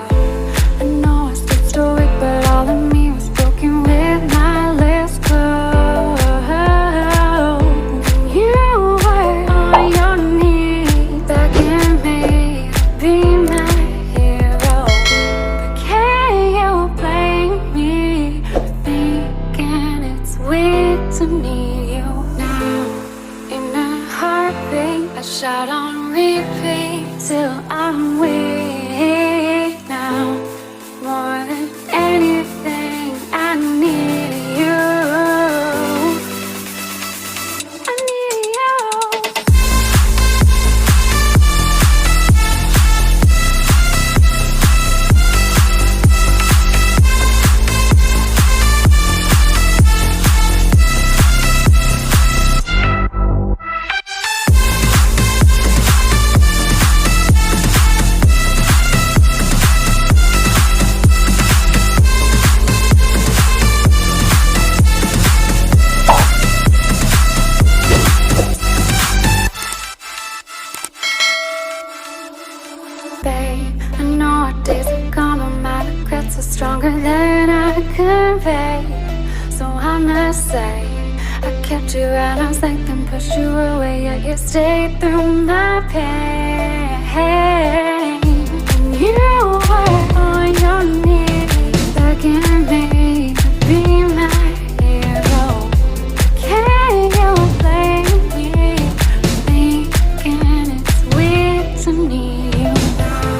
go. I know I stood stoic, but all of me was broken with my lips closed. And you were on your knees, begging me to be my hero. But can you blame me for thinking it's weird to need you now? In a heartbeat, I shout on repeat till I'm weak now. More than anything, I need you. I need you. Babe, I know our days are gone, but my regrets are stronger than I convey. So I must say, I kept you at arm's length and pushed you away, yet you stayed through my pain. And you were on your knees, begging me to be my hero. Can you blame me for thinking it's weird to need you now?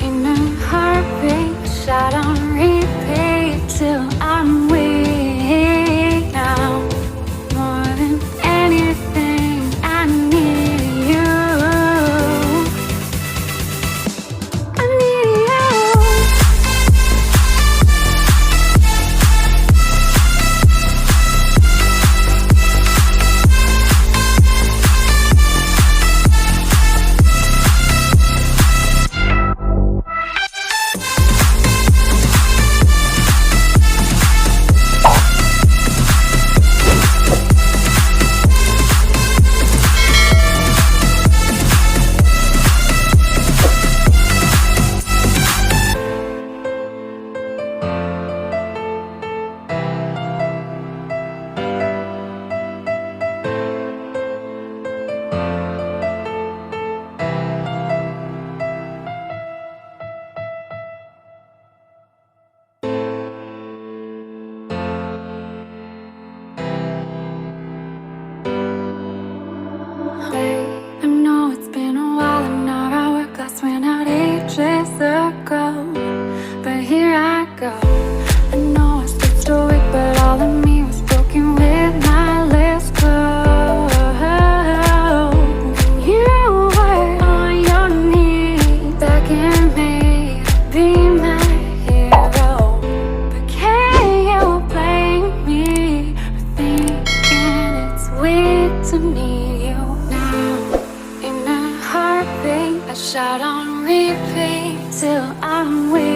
In a heartbeat, shot on repeat till I'm weak now. More than anything, I need you. I need you. Babe, I know it's been a while and our hourglass ran out ages ago. But here I go. I know I stood stoic, but all of me was broken with my lips closed. And you were on your knees, begging me to be my hero. But can you blame me for thinking it's weird to need you now? In a heartbeat, I shout on repeat till I'm weak.